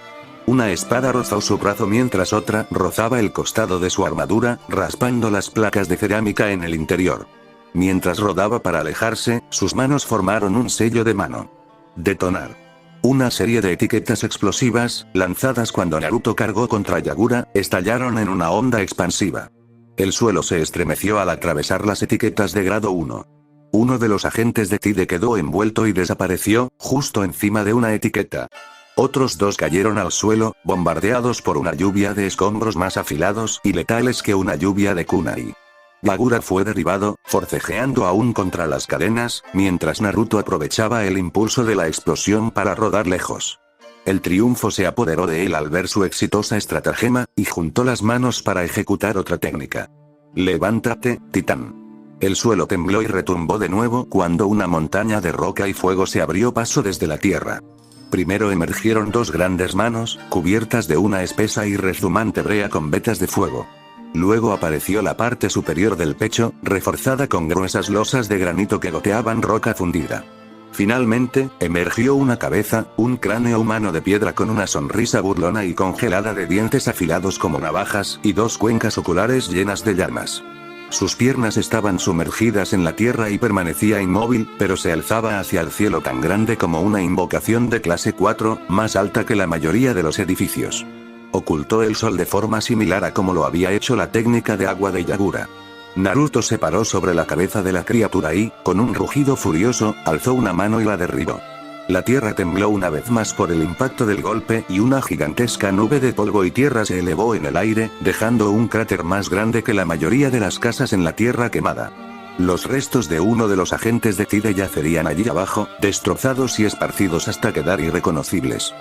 Una espada rozó su brazo mientras otra rozaba el costado de su armadura, raspando las placas de cerámica en el interior. Mientras rodaba para alejarse, sus manos formaron un sello de mano. Detonar. Una serie de etiquetas explosivas, lanzadas cuando Naruto cargó contra Yagura, estallaron en una onda expansiva. El suelo se estremeció al atravesar las etiquetas de grado 1. Uno de los agentes de Tide quedó envuelto y desapareció, justo encima de una etiqueta. Otros 2 cayeron al suelo, bombardeados por una lluvia de escombros más afilados y letales que una lluvia de kunai. Yagura fue derribado, forcejeando aún contra las cadenas, mientras Naruto aprovechaba el impulso de la explosión para rodar lejos. El triunfo se apoderó de él al ver su exitosa estratagema, y juntó las manos para ejecutar otra técnica. Levántate, titán. El suelo tembló y retumbó de nuevo cuando una montaña de roca y fuego se abrió paso desde la tierra. Primero emergieron 2 grandes manos, cubiertas de una espesa y rezumante brea con vetas de fuego. Luego apareció la parte superior del pecho, reforzada con gruesas losas de granito que goteaban roca fundida. Finalmente, emergió una cabeza, un cráneo humano de piedra con una sonrisa burlona y congelada de dientes afilados como navajas, y 2 cuencas oculares llenas de llamas. Sus piernas estaban sumergidas en la tierra y permanecía inmóvil, pero se alzaba hacia el cielo tan grande como una invocación de clase 4, más alta que la mayoría de los edificios. Ocultó el sol de forma similar a como lo había hecho la técnica de agua de Yagura. Naruto se paró sobre la cabeza de la criatura y, con un rugido furioso, alzó una mano y la derribó. La tierra tembló una vez más por el impacto del golpe y una gigantesca nube de polvo y tierra se elevó en el aire, dejando un cráter más grande que la mayoría de las casas en la tierra quemada. Los restos de uno de los agentes de Tide yacerían allí abajo, destrozados y esparcidos hasta quedar irreconocibles.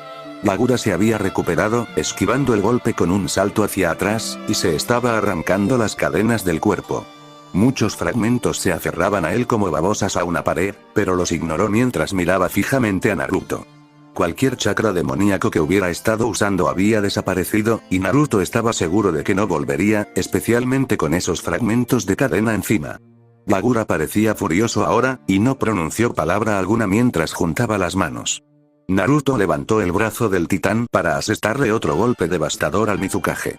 Yagura se había recuperado, esquivando el golpe con un salto hacia atrás, y se estaba arrancando las cadenas del cuerpo. Muchos fragmentos se aferraban a él como babosas a una pared, pero los ignoró mientras miraba fijamente a Naruto. Cualquier chakra demoníaco que hubiera estado usando había desaparecido, y Naruto estaba seguro de que no volvería, especialmente con esos fragmentos de cadena encima. Yagura parecía furioso ahora, y no pronunció palabra alguna mientras juntaba las manos. Naruto levantó el brazo del titán para asestarle otro golpe devastador al Mizukage.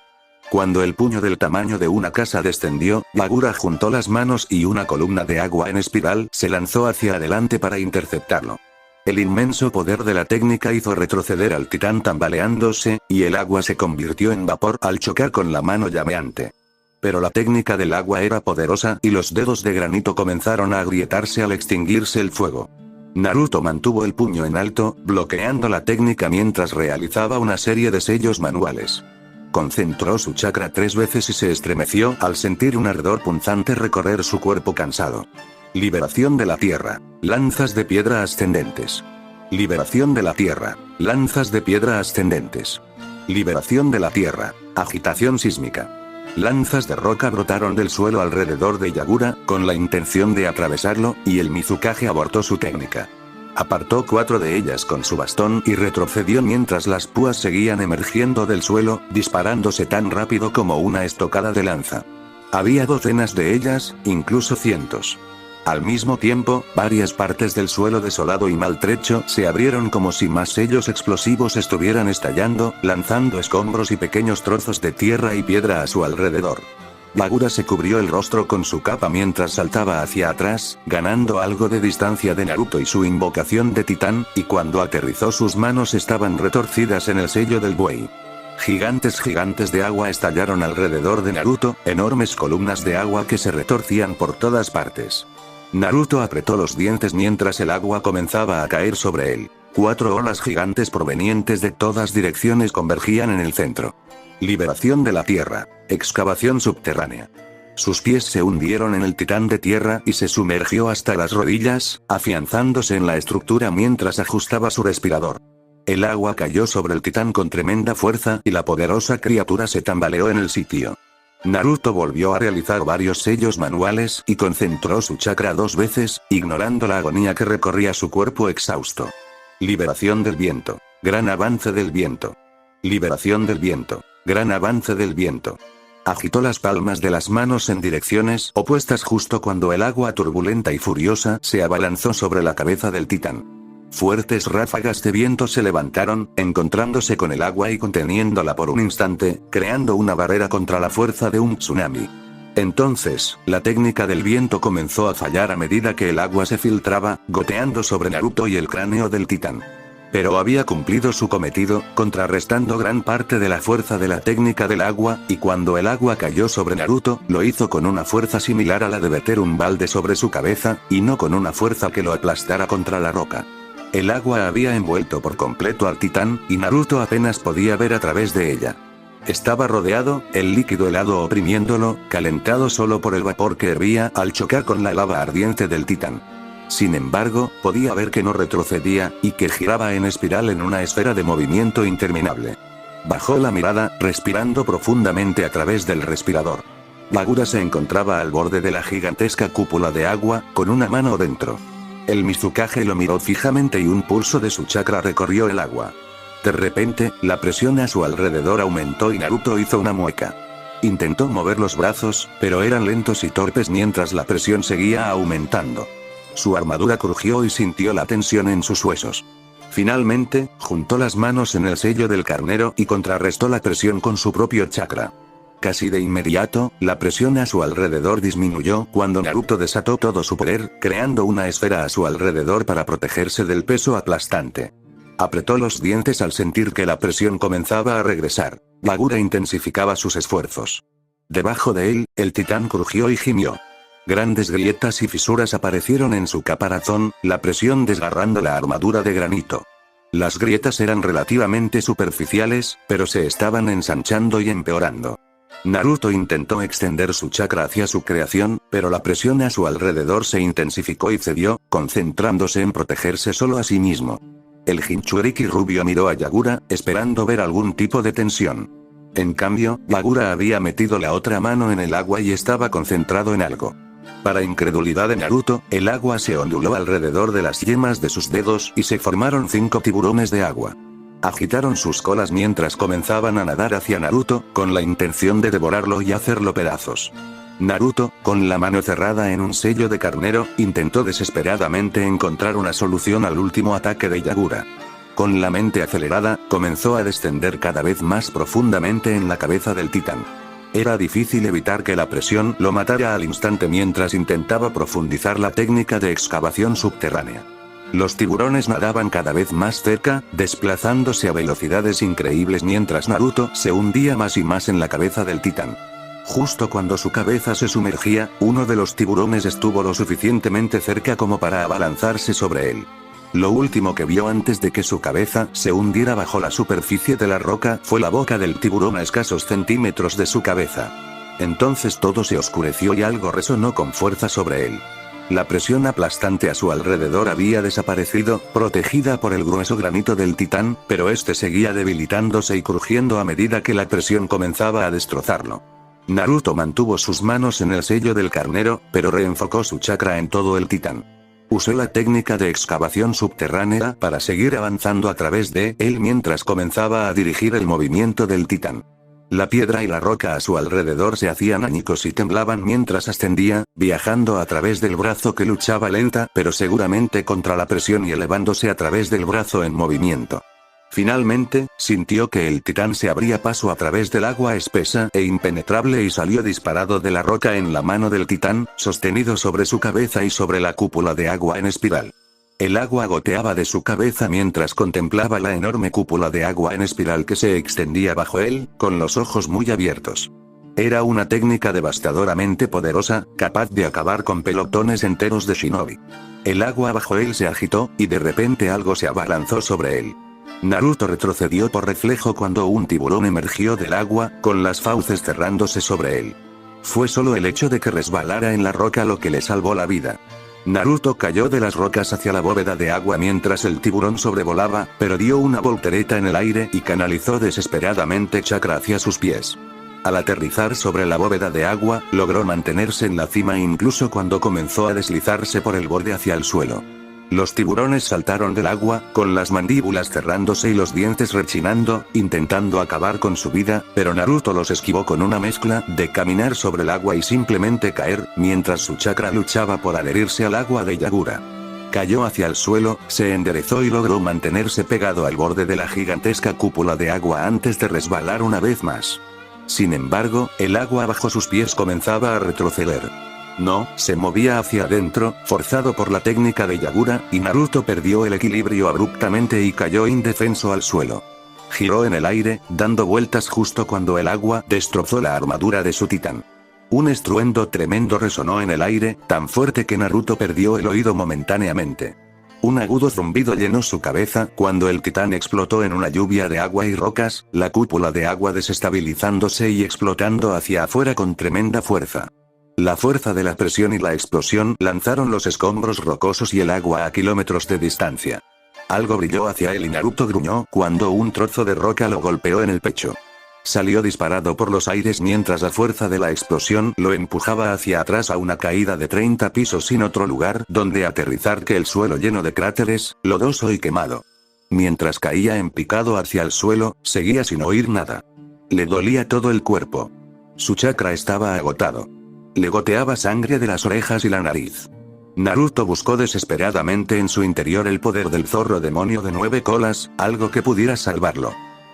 Cuando el puño del tamaño de una casa descendió, Yagura juntó las manos y una columna de agua en espiral se lanzó hacia adelante para interceptarlo. El inmenso poder de la técnica hizo retroceder al titán tambaleándose, y el agua se convirtió en vapor al chocar con la mano llameante. Pero la técnica del agua era poderosa y los dedos de granito comenzaron a agrietarse al extinguirse el fuego. Naruto mantuvo el puño en alto, bloqueando la técnica mientras realizaba una serie de sellos manuales. Concentró su chakra 3 veces y se estremeció al sentir un ardor punzante recorrer su cuerpo cansado. Liberación de la tierra. Lanzas de piedra ascendentes. Liberación de la tierra. Lanzas de piedra ascendentes. Liberación de la tierra. Agitación sísmica. Lanzas de roca brotaron del suelo alrededor de Yagura, con la intención de atravesarlo, y el Mizukage abortó su técnica. Apartó 4 de ellas con su bastón y retrocedió mientras las púas seguían emergiendo del suelo, disparándose tan rápido como una estocada de lanza. Había docenas de ellas, incluso cientos. Al mismo tiempo, varias partes del suelo desolado y maltrecho se abrieron como si más sellos explosivos estuvieran estallando, lanzando escombros y pequeños trozos de tierra y piedra a su alrededor. Yagura se cubrió el rostro con su capa mientras saltaba hacia atrás, ganando algo de distancia de Naruto y su invocación de titán, y cuando aterrizó sus manos estaban retorcidas en el sello del buey. Gigantes de agua estallaron alrededor de Naruto, enormes columnas de agua que se retorcían por todas partes. Naruto apretó los dientes mientras el agua comenzaba a caer sobre él. 4 olas gigantes provenientes de todas direcciones convergían en el centro. Liberación de la tierra. Excavación subterránea. Sus pies se hundieron en el titán de tierra y se sumergió hasta las rodillas, afianzándose en la estructura mientras ajustaba su respirador. El agua cayó sobre el titán con tremenda fuerza y la poderosa criatura se tambaleó en el sitio. Naruto volvió a realizar varios sellos manuales y concentró su chakra 2 veces, ignorando la agonía que recorría su cuerpo exhausto. Liberación del viento. Gran avance del viento. Liberación del viento. Gran avance del viento. Agitó las palmas de las manos en direcciones opuestas justo cuando el agua turbulenta y furiosa se abalanzó sobre la cabeza del titán. Fuertes ráfagas de viento se levantaron, encontrándose con el agua y conteniéndola por un instante, creando una barrera contra la fuerza de un tsunami. Entonces, la técnica del viento comenzó a fallar a medida que el agua se filtraba, goteando sobre Naruto y el cráneo del titán. Pero había cumplido su cometido, contrarrestando gran parte de la fuerza de la técnica del agua, y cuando el agua cayó sobre Naruto, lo hizo con una fuerza similar a la de verter un balde sobre su cabeza, y no con una fuerza que lo aplastara contra la roca. El agua había envuelto por completo al titán, y Naruto apenas podía ver a través de ella. Estaba rodeado, el líquido helado oprimiéndolo, calentado solo por el vapor que hervía al chocar con la lava ardiente del titán. Sin embargo, podía ver que no retrocedía, y que giraba en espiral en una esfera de movimiento interminable. Bajó la mirada, respirando profundamente a través del respirador. Bagura se encontraba al borde de la gigantesca cúpula de agua, con una mano dentro. El Mizukage lo miró fijamente y un pulso de su chakra recorrió el agua. De repente, la presión a su alrededor aumentó y Naruto hizo una mueca. Intentó mover los brazos, pero eran lentos y torpes mientras la presión seguía aumentando. Su armadura crujió y sintió la tensión en sus huesos. Finalmente, juntó las manos en el sello del carnero y contrarrestó la presión con su propio chakra. Casi de inmediato, la presión a su alrededor disminuyó cuando Naruto desató todo su poder, creando una esfera a su alrededor para protegerse del peso aplastante. Apretó los dientes al sentir que la presión comenzaba a regresar. Bagura intensificaba sus esfuerzos. Debajo de él, el titán crujió y gimió. Grandes grietas y fisuras aparecieron en su caparazón, la presión desgarrando la armadura de granito. Las grietas eran relativamente superficiales, pero se estaban ensanchando y empeorando. Naruto intentó extender su chakra hacia su creación, pero la presión a su alrededor se intensificó y cedió, concentrándose en protegerse solo a sí mismo. El Jinchuriki rubio miró a Yagura, esperando ver algún tipo de tensión. En cambio, Bagura había metido la otra mano en el agua y estaba concentrado en algo. Para incredulidad de Naruto, el agua se onduló alrededor de las yemas de sus dedos y se formaron 5 tiburones de agua. Agitaron sus colas mientras comenzaban a nadar hacia Naruto, con la intención de devorarlo y hacerlo pedazos. Naruto, con la mano cerrada en un sello de carnero, intentó desesperadamente encontrar una solución al último ataque de Yagura. Con la mente acelerada, comenzó a descender cada vez más profundamente en la cabeza del titán. Era difícil evitar que la presión lo matara al instante mientras intentaba profundizar la técnica de excavación subterránea. Los tiburones nadaban cada vez más cerca, desplazándose a velocidades increíbles mientras Naruto se hundía más y más en la cabeza del titán. Justo cuando su cabeza se sumergía, uno de los tiburones estuvo lo suficientemente cerca como para abalanzarse sobre él. Lo último que vio antes de que su cabeza se hundiera bajo la superficie de la roca fue la boca del tiburón a escasos centímetros de su cabeza. Entonces todo se oscureció y algo resonó con fuerza sobre él. La presión aplastante a su alrededor había desaparecido, protegida por el grueso granito del titán, pero este seguía debilitándose y crujiendo a medida que la presión comenzaba a destrozarlo. Naruto mantuvo sus manos en el sello del carnero, pero reenfocó su chakra en todo el titán. Usó la técnica de excavación subterránea para seguir avanzando a través de él mientras comenzaba a dirigir el movimiento del titán. La piedra y la roca a su alrededor se hacían añicos y temblaban mientras ascendía, viajando a través del brazo que luchaba lenta pero seguramente contra la presión y elevándose a través del brazo en movimiento. Finalmente, sintió que el titán se abría paso a través del agua espesa e impenetrable y salió disparado de la roca en la mano del titán, sostenido sobre su cabeza y sobre la cúpula de agua en espiral. El agua goteaba de su cabeza mientras contemplaba la enorme cúpula de agua en espiral que se extendía bajo él, con los ojos muy abiertos. Era una técnica devastadoramente poderosa, capaz de acabar con pelotones enteros de shinobi. El agua bajo él se agitó, y de repente algo se abalanzó sobre él. Naruto retrocedió por reflejo cuando un tiburón emergió del agua, con las fauces cerrándose sobre él. Fue solo el hecho de que resbalara en la roca lo que le salvó la vida. Naruto cayó de las rocas hacia la bóveda de agua mientras el tiburón sobrevolaba, pero dio una voltereta en el aire y canalizó desesperadamente chakra hacia sus pies. Al aterrizar sobre la bóveda de agua, logró mantenerse en la cima incluso cuando comenzó a deslizarse por el borde hacia el suelo. Los tiburones saltaron del agua, con las mandíbulas cerrándose y los dientes rechinando, intentando acabar con su vida, pero Naruto los esquivó con una mezcla de caminar sobre el agua y simplemente caer, mientras su chakra luchaba por adherirse al agua de Yagura. Cayó hacia el suelo, se enderezó y logró mantenerse pegado al borde de la gigantesca cúpula de agua antes de resbalar una vez más. Sin embargo, el agua bajo sus pies comenzaba a retroceder. No, se movía hacia adentro, forzado por la técnica de Yagura, y Naruto perdió el equilibrio abruptamente y cayó indefenso al suelo. Giró en el aire, dando vueltas justo cuando el agua destrozó la armadura de su titán. Un estruendo tremendo resonó en el aire, tan fuerte que Naruto perdió el oído momentáneamente. Un agudo zumbido llenó su cabeza cuando el titán explotó en una lluvia de agua y rocas, la cúpula de agua desestabilizándose y explotando hacia afuera con tremenda fuerza. La fuerza de la presión y la explosión lanzaron los escombros rocosos y el agua a kilómetros de distancia. Algo brilló hacia él y Naruto gruñó cuando un trozo de roca lo golpeó en el pecho. Salió disparado por los aires mientras la fuerza de la explosión lo empujaba hacia atrás a una caída de 30 pisos sin otro lugar donde aterrizar que el suelo lleno de cráteres, lodoso y quemado. Mientras caía en picado hacia el suelo, seguía sin oír nada. Le dolía todo el cuerpo. Su chakra estaba agotado. Le goteaba sangre de las orejas y la nariz. Naruto buscó desesperadamente en su interior el poder del zorro demonio de 9 colas, algo que pudiera salvarlo.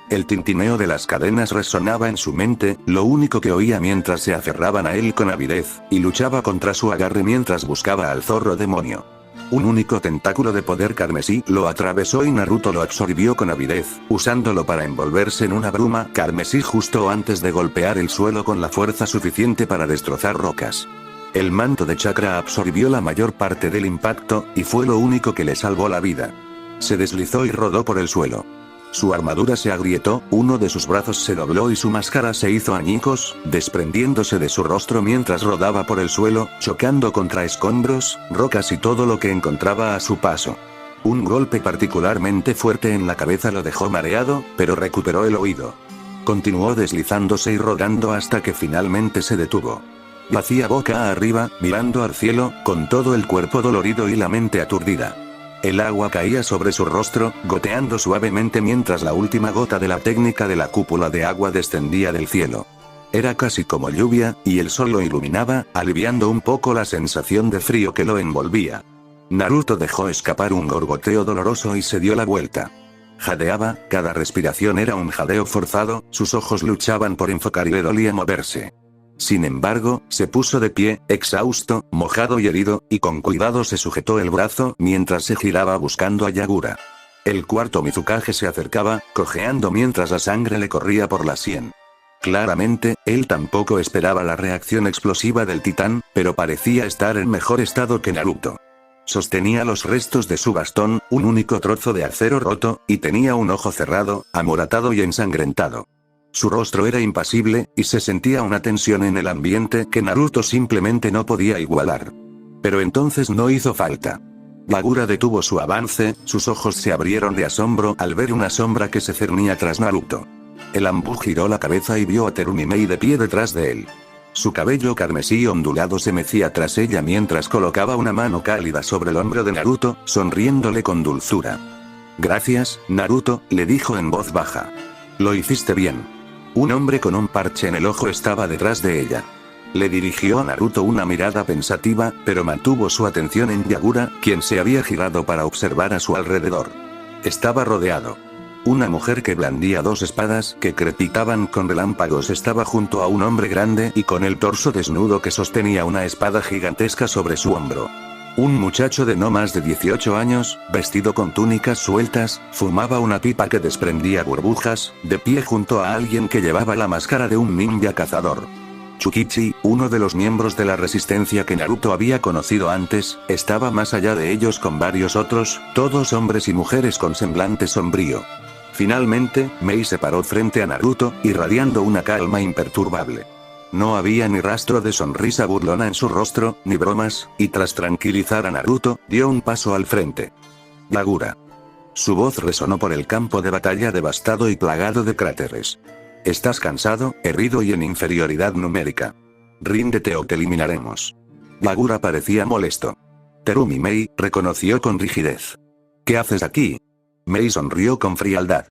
El tintineo de las cadenas resonaba en su mente, lo único que oía mientras se aferraban a él con avidez, y luchaba contra su agarre mientras buscaba al zorro demonio. Un único tentáculo de poder carmesí lo atravesó y Naruto lo absorbió con avidez, usándolo para envolverse en una bruma carmesí justo antes de golpear el suelo con la fuerza suficiente para destrozar rocas. El manto de chakra absorbió la mayor parte del impacto, y fue lo único que le salvó la vida. Se deslizó y rodó por el suelo. Su armadura se agrietó, uno de sus brazos se dobló y su máscara se hizo añicos, desprendiéndose de su rostro mientras rodaba por el suelo, chocando contra escombros, rocas y todo lo que encontraba a su paso. Un golpe particularmente fuerte en la cabeza lo dejó mareado, pero recuperó el oído. Continuó deslizándose y rodando hasta que finalmente se detuvo. Yacía boca arriba, mirando al cielo, con todo el cuerpo dolorido y la mente aturdida. El agua caía sobre su rostro, goteando suavemente mientras la última gota de la técnica de la cúpula de agua descendía del cielo. Era casi como lluvia, y el sol lo iluminaba, aliviando un poco la sensación de frío que lo envolvía. Naruto dejó escapar un gorgoteo doloroso y se dio la vuelta. Jadeaba, cada respiración era un jadeo forzado, sus ojos luchaban por enfocar y le dolía moverse. Sin embargo, se puso de pie, exhausto, mojado y herido, y con cuidado se sujetó el brazo mientras se giraba buscando a Yagura. El cuarto Mizukage se acercaba, cojeando mientras la sangre le corría por la sien. Claramente, él tampoco esperaba la reacción explosiva del titán, pero parecía estar en mejor estado que Naruto. Sostenía los restos de su bastón, un único trozo de acero roto, y tenía un ojo cerrado, amoratado y ensangrentado. Su rostro era impasible, y se sentía una tensión en el ambiente que Naruto simplemente no podía igualar. Pero entonces no hizo falta. Yagura detuvo su avance, sus ojos se abrieron de asombro al ver una sombra que se cernía tras Naruto. El Anbu giró la cabeza y vio a Terunimei de pie detrás de él. Su cabello carmesí ondulado se mecía tras ella mientras colocaba una mano cálida sobre el hombro de Naruto, sonriéndole con dulzura. «Gracias, Naruto», le dijo en voz baja. «Lo hiciste bien». Un hombre con un parche en el ojo estaba detrás de ella. Le dirigió a Naruto una mirada pensativa, pero mantuvo su atención en Yagura, quien se había girado para observar a su alrededor. Estaba rodeado. Una mujer que blandía 2 espadas que crepitaban con relámpagos estaba junto a un hombre grande y con el torso desnudo que sostenía una espada gigantesca sobre su hombro. Un muchacho de no más de 18 años, vestido con túnicas sueltas, fumaba una pipa que desprendía burbujas, de pie junto a alguien que llevaba la máscara de un ninja cazador. Chukichi, uno de los miembros de la resistencia que Naruto había conocido antes, estaba más allá de ellos con varios otros, todos hombres y mujeres con semblante sombrío. Finalmente, Mei se paró frente a Naruto, irradiando una calma imperturbable. No había ni rastro de sonrisa burlona en su rostro, ni bromas, y tras tranquilizar a Naruto, dio un paso al frente. Yagura. Su voz resonó por el campo de batalla devastado y plagado de cráteres. Estás cansado, herido y en inferioridad numérica. Ríndete o te eliminaremos. Yagura parecía molesto. Terumi Mei reconoció con rigidez. ¿Qué haces aquí? Mei sonrió con frialdad.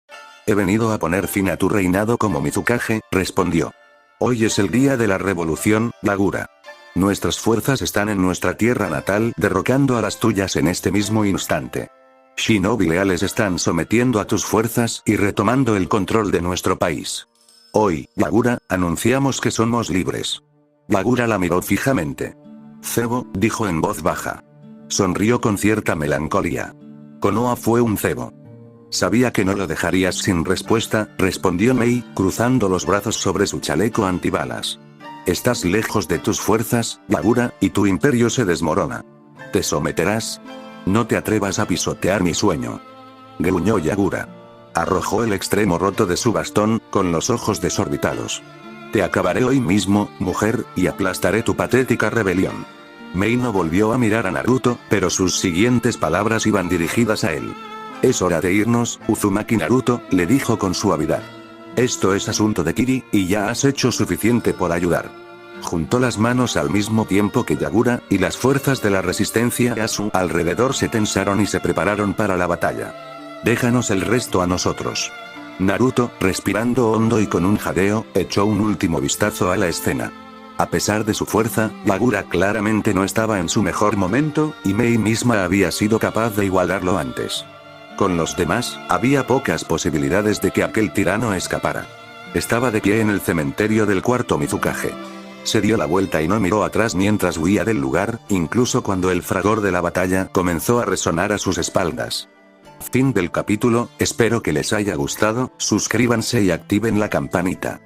He venido a poner fin a tu reinado como Mizukage, respondió. Hoy es el día de la revolución, Yagura. Nuestras fuerzas están en nuestra tierra natal, derrocando a las tuyas en este mismo instante. Shinobi leales están sometiendo a tus fuerzas y retomando el control de nuestro país. Hoy, Yagura, anunciamos que somos libres. Yagura la miró fijamente. Cebo, dijo en voz baja. Sonrió con cierta melancolía. Konoha fue un cebo. Sabía que no lo dejarías sin respuesta, respondió Mei, cruzando los brazos sobre su chaleco antibalas. Estás lejos de tus fuerzas, Yagura, y tu imperio se desmorona. ¿Te someterás? No te atrevas a pisotear mi sueño. Gruñó Yagura. Arrojó el extremo roto de su bastón, con los ojos desorbitados. Te acabaré hoy mismo, mujer, y aplastaré tu patética rebelión. Mei no volvió a mirar a Naruto, pero sus siguientes palabras iban dirigidas a él. Es hora de irnos, Uzumaki Naruto, le dijo con suavidad. Esto es asunto de Kiri, y ya has hecho suficiente por ayudar. Juntó las manos al mismo tiempo que Yagura, y las fuerzas de la resistencia a su alrededor se tensaron y se prepararon para la batalla. Déjanos el resto a nosotros. Naruto, respirando hondo y con un jadeo, echó un último vistazo a la escena. A pesar de su fuerza, Yagura claramente no estaba en su mejor momento, y Mei misma había sido capaz de igualarlo antes. Con los demás, había pocas posibilidades de que aquel tirano escapara. Estaba de pie en el cementerio del cuarto Mizukage. Se dio la vuelta y no miró atrás mientras huía del lugar, incluso cuando el fragor de la batalla comenzó a resonar a sus espaldas. Fin del capítulo, espero que les haya gustado, suscríbanse y activen la campanita.